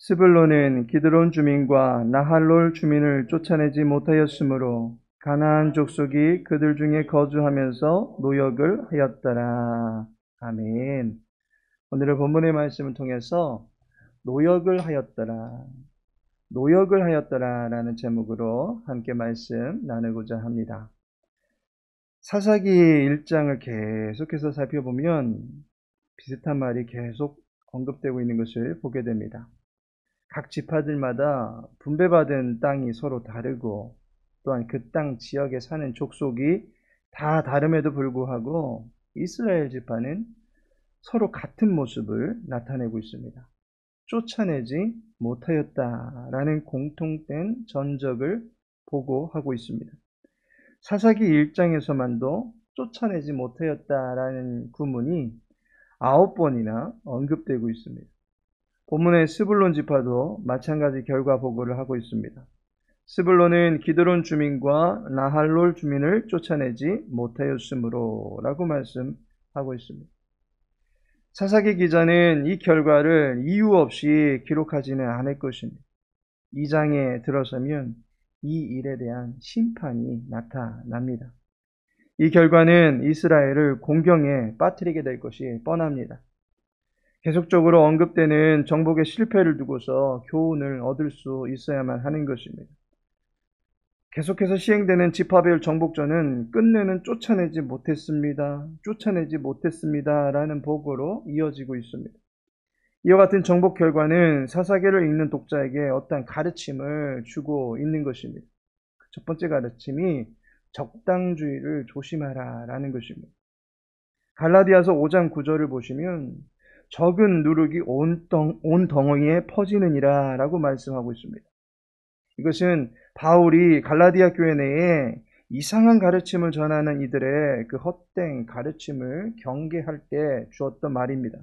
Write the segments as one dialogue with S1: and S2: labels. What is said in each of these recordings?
S1: 스불론은 기드론 주민과 나할롤 주민을 쫓아내지 못하였으므로 가나안 족속이 그들 중에 거주하면서 노역을 하였더라. 아멘. 오늘의 본문의 말씀을 통해서 노역을 하였더라, 노역을 하였더라라는 제목으로 함께 말씀 나누고자 합니다. 사사기 1장을 계속해서 살펴보면 비슷한 말이 계속 언급되고 있는 것을 보게 됩니다. 각 지파들마다 분배받은 땅이 서로 다르고 또한 그 땅 지역에 사는 족속이 다 다름에도 불구하고 이스라엘 지파는 서로 같은 모습을 나타내고 있습니다. 쫓아내지 못하였다라는 공통된 전적을 보고하고 있습니다. 사사기 1장에서만도 쫓아내지 못하였다라는 구문이 9번이나 언급되고 있습니다. 본문의 스불론 지파도 마찬가지 결과 보고를 하고 있습니다. 스불론은 기드론 주민과 나할롤 주민을 쫓아내지 못하였으므로 라고 말씀하고 있습니다. 사사기 기자는 이 결과를 이유 없이 기록하지는 않을 것입니다. 2장에 들어서면 이 일에 대한 심판이 나타납니다. 이 결과는 이스라엘을 공경에 빠뜨리게 될 것이 뻔합니다. 계속적으로 언급되는 정복의 실패를 두고서 교훈을 얻을 수 있어야만 하는 것입니다. 계속해서 시행되는 지파별 정복전은 끝내는 쫓아내지 못했습니다 라는 보고로 이어지고 있습니다. 이와 같은 정복 결과는 사사기를 읽는 독자에게 어떤 가르침을 주고 있는 것입니다. 첫 번째 가르침이 적당주의를 조심하라 라는 것입니다. 갈라디아서 5장 9절을 보시면 적은 누룩이 온 덩어리에 퍼지느니라 라고 말씀하고 있습니다. 이것은 바울이 갈라디아 교회 내에 이상한 가르침을 전하는 이들의 그 헛된 가르침을 경계할 때 주었던 말입니다.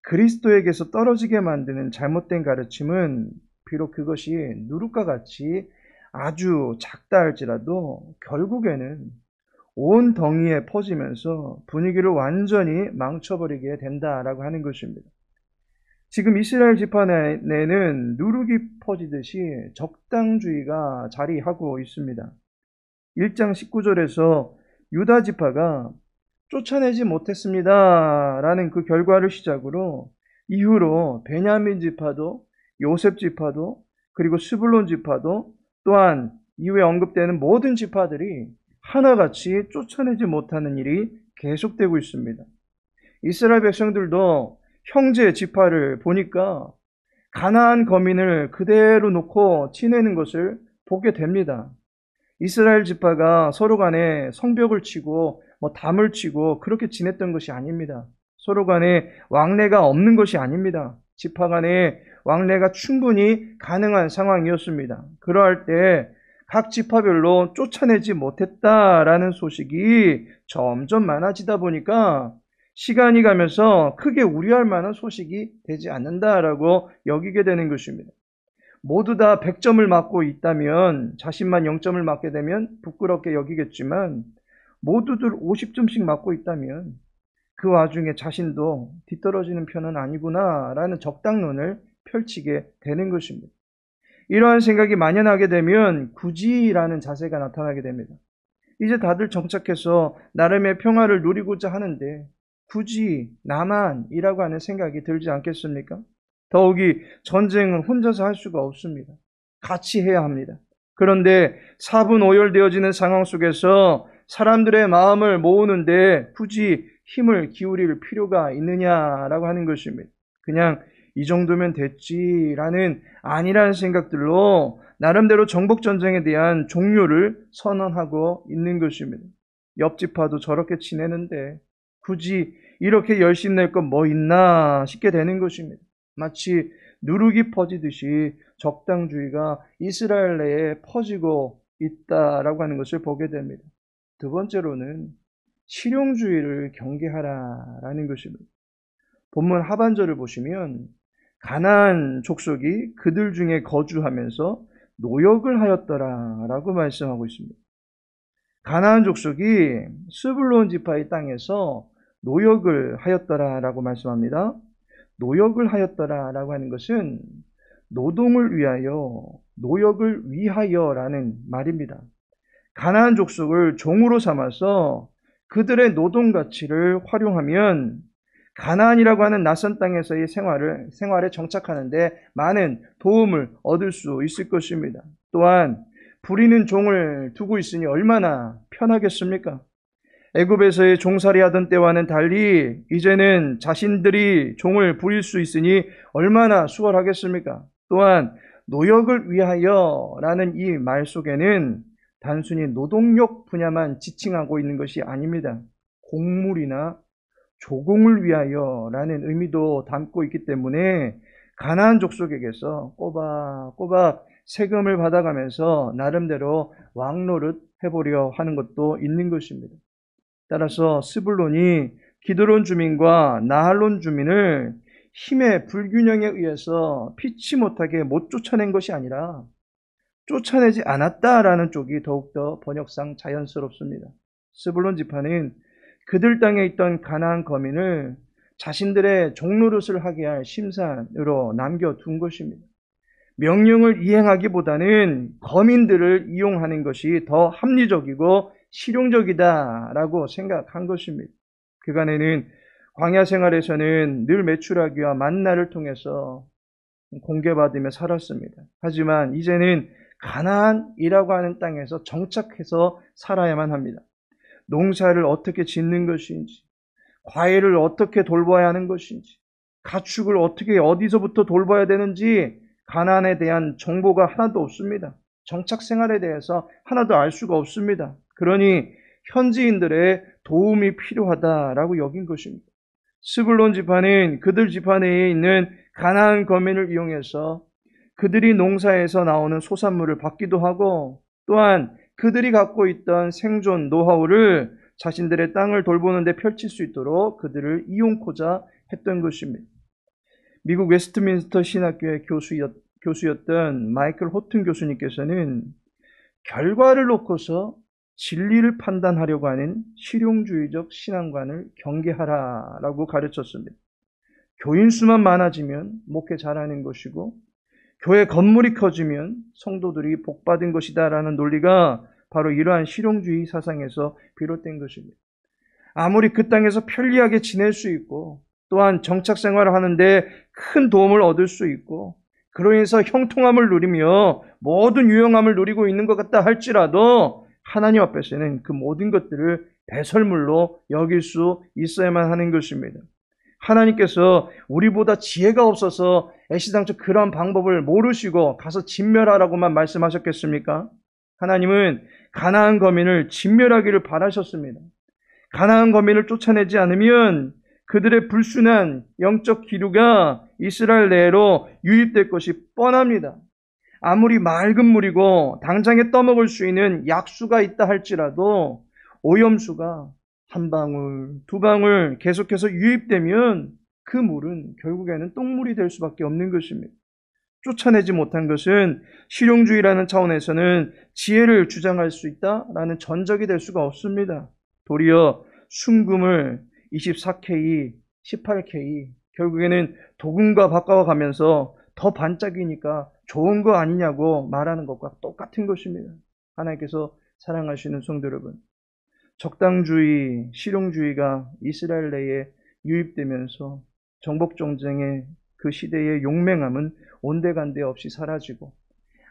S1: 그리스도에게서 떨어지게 만드는 잘못된 가르침은 비록 그것이 누룩과 같이 아주 작다 할지라도 결국에는 온 덩이에 퍼지면서 분위기를 완전히 망쳐버리게 된다라고 하는 것입니다. 지금 이스라엘 지파 내에는 누룩이 퍼지듯이 적당주의가 자리하고 있습니다. 1장 19절에서 유다 지파가 쫓아내지 못했습니다 라는 그 결과를 시작으로 이후로 베냐민 지파도 요셉 지파도 그리고 스불론 지파도 또한 이후에 언급되는 모든 지파들이 하나같이 쫓아내지 못하는 일이 계속되고 있습니다. 이스라엘 백성들도 형제 지파를 보니까 가나안 거민을 그대로 놓고 지내는 것을 보게 됩니다. 이스라엘 지파가 서로 간에 성벽을 치고 담을 치고 그렇게 지냈던 것이 아닙니다. 서로 간에 왕래가 없는 것이 아닙니다. 지파 간에 왕래가 충분히 가능한 상황이었습니다. 그러할 때 각 지파별로 쫓아내지 못했다라는 소식이 점점 많아지다 보니까 시간이 가면서 크게 우려할 만한 소식이 되지 않는다라고 여기게 되는 것입니다. 모두 다 100점을 맞고 있다면 자신만 0점을 맞게 되면 부끄럽게 여기겠지만 모두들 50점씩 맞고 있다면 그 와중에 자신도 뒤떨어지는 편은 아니구나라는 적당론을 펼치게 되는 것입니다. 이러한 생각이 만연하게 되면 굳이라는 자세가 나타나게 됩니다. 이제 다들 정착해서 나름의 평화를 누리고자 하는데 굳이 나만이라고 하는 생각이 들지 않겠습니까? 더욱이 전쟁은 혼자서 할 수가 없습니다. 같이 해야 합니다. 그런데 사분오열되어지는 상황 속에서 사람들의 마음을 모으는데 굳이 힘을 기울일 필요가 있느냐라고 하는 것입니다. 그냥 이 정도면 됐지라는 아니라는 생각들로 나름대로 정복전쟁에 대한 종료를 선언하고 있는 것입니다. 옆 지파도 저렇게 지내는데 굳이 이렇게 열심 낼 건 뭐 있나 싶게 되는 것입니다. 마치 누룩이 퍼지듯이 적당주의가 이스라엘 내에 퍼지고 있다라고 하는 것을 보게 됩니다. 두 번째로는 실용주의를 경계하라라는 것입니다. 본문 하반절을 보시면 가나안 족속이 그들 중에 거주하면서 노역을 하였더라라고 말씀하고 있습니다. 가나안 족속이 스불론 지파의 땅에서 노역을 하였더라라고 말씀합니다. 노역을 하였더라라고 하는 것은 노동을 위하여, 노역을 위하여라는 말입니다. 가나안 족속을 종으로 삼아서 그들의 노동 가치를 활용하면 가나안이라고 하는 낯선 땅에서의 생활에 정착하는데 많은 도움을 얻을 수 있을 것입니다. 또한 부리는 종을 두고 있으니 얼마나 편하겠습니까? 애굽에서의 종살이 하던 때와는 달리 이제는 자신들이 종을 부릴 수 있으니 얼마나 수월하겠습니까? 또한 노역을 위하여라는 이 말 속에는 단순히 노동력 분야만 지칭하고 있는 것이 아닙니다. 곡물이나 조공을 위하여라는 의미도 담고 있기 때문에 가나안 족속에게서 꼬박꼬박 세금을 받아가면서 나름대로 왕노릇 해보려 하는 것도 있는 것입니다. 따라서 스불론이 기드론 주민과 나할론 주민을 힘의 불균형에 의해서 피치 못하게 못 쫓아낸 것이 아니라 쫓아내지 않았다라는 쪽이 더욱더 번역상 자연스럽습니다. 스불론 지파는 그들 땅에 있던 가나안 거민을 자신들의 종노릇을 하게 할 심산으로 남겨둔 것입니다. 명령을 이행하기보다는 거민들을 이용하는 것이 더 합리적이고 실용적이다라고 생각한 것입니다. 그간에는 광야 생활에서는 늘 메추라기와 만나를 통해서 공개받으며 살았습니다. 하지만 이제는 가나안이라고 하는 땅에서 정착해서 살아야만 합니다. 농사를 어떻게 짓는 것인지, 과일을 어떻게 돌봐야 하는 것인지, 가축을 어떻게 어디서부터 돌봐야 되는지 가나안에 대한 정보가 하나도 없습니다. 정착 생활에 대해서 하나도 알 수가 없습니다. 그러니 현지인들의 도움이 필요하다라고 여긴 것입니다. 스불론 지파는 그들 지파 내에 있는 가나안 거민을 이용해서 그들이 농사에서 나오는 소산물을 받기도 하고 또한 그들이 갖고 있던 생존 노하우를 자신들의 땅을 돌보는 데 펼칠 수 있도록 그들을 이용코자 했던 것입니다. 미국 웨스트민스터 신학교의 교수였던 마이클 호튼 교수님께서는 결과를 놓고서 진리를 판단하려고 하는 실용주의적 신앙관을 경계하라라고 가르쳤습니다. 교인 수만 많아지면 목회 잘하는 것이고 교회 건물이 커지면 성도들이 복받은 것이다라는 논리가 바로 이러한 실용주의 사상에서 비롯된 것입니다. 아무리 그 땅에서 편리하게 지낼 수 있고 또한 정착 생활을 하는데 큰 도움을 얻을 수 있고 그로 인해서 형통함을 누리며 모든 유용함을 누리고 있는 것 같다 할지라도 하나님 앞에서는 그 모든 것들을 배설물로 여길 수 있어야만 하는 것입니다. 하나님께서 우리보다 지혜가 없어서 애시당초 그런 방법을 모르시고 가서 진멸하라고만 말씀하셨겠습니까? 하나님은 가나안 거민을 진멸하기를 바라셨습니다. 가나안 거민을 쫓아내지 않으면 그들의 불순한 영적 기류가 이스라엘 내로 유입될 것이 뻔합니다. 아무리 맑은 물이고 당장에 떠먹을 수 있는 약수가 있다 할지라도 오염수가 한 방울, 두 방울 계속해서 유입되면 그 물은 결국에는 똥물이 될 수밖에 없는 것입니다. 쫓아내지 못한 것은 실용주의라는 차원에서는 지혜를 주장할 수 있다라는 전적이 될 수가 없습니다. 도리어 순금을 24K, 18K 결국에는 도금과 바꿔가면서 더 반짝이니까 좋은 거 아니냐고 말하는 것과 똑같은 것입니다. 하나님께서 사랑하시는 성도 여러분, 적당주의, 실용주의가 이스라엘 내에 유입되면서 정복정쟁의 그 시대의 용맹함은 온데간데 없이 사라지고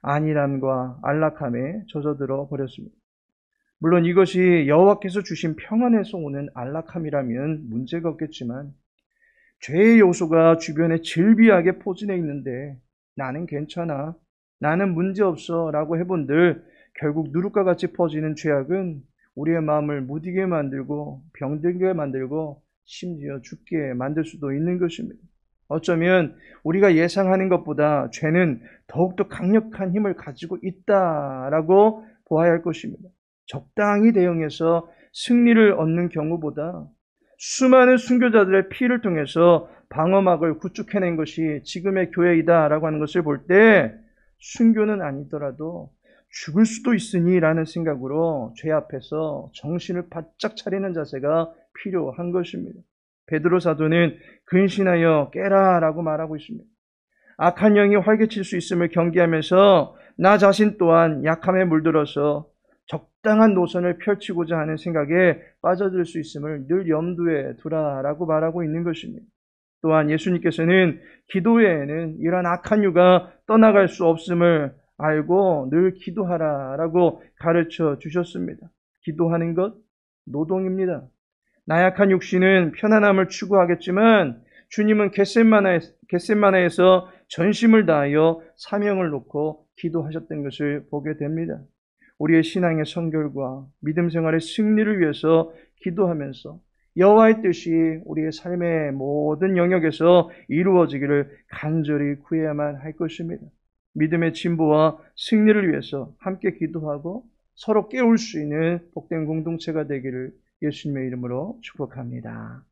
S1: 안일함과 안락함에 젖어들어 버렸습니다. 물론 이것이 여호와께서 주신 평안에서 오는 안락함이라면 문제가 없겠지만 죄의 요소가 주변에 질비하게 포진해 있는데 나는 괜찮아, 나는 문제없어 라고 해본들 결국 누룩과 같이 퍼지는 죄악은 우리의 마음을 무디게 만들고 병들게 만들고 심지어 죽게 만들 수도 있는 것입니다. 어쩌면 우리가 예상하는 것보다 죄는 더욱더 강력한 힘을 가지고 있다라고 보아야 할 것입니다. 적당히 대응해서 승리를 얻는 경우보다 수많은 순교자들의 피를 통해서 방어막을 구축해낸 것이 지금의 교회이다라고 하는 것을 볼 때 순교는 아니더라도 죽을 수도 있으니라는 생각으로 죄 앞에서 정신을 바짝 차리는 자세가 필요한 것입니다. 베드로 사도는 근신하여 깨라라고 말하고 있습니다. 악한 영이 활개칠 수 있음을 경계하면서 나 자신 또한 약함에 물들어서 적당한 노선을 펼치고자 하는 생각에 빠져들 수 있음을 늘 염두에 두라라고 말하고 있는 것입니다. 또한 예수님께서는 기도 외에는 이러한 악한 유가 떠나갈 수 없음을 알고 늘 기도하라라고 가르쳐 주셨습니다. 기도하는 것 노동입니다. 나약한 육신은 편안함을 추구하겠지만 주님은 겟세마네에서 전심을 다하여 사명을 놓고 기도하셨던 것을 보게 됩니다. 우리의 신앙의 성결과 믿음 생활의 승리를 위해서 기도하면서 여호와의 뜻이 우리의 삶의 모든 영역에서 이루어지기를 간절히 구해야만 할 것입니다. 믿음의 진보와 승리를 위해서 함께 기도하고 서로 깨울 수 있는 복된 공동체가 되기를 예수님의 이름으로 축복합니다.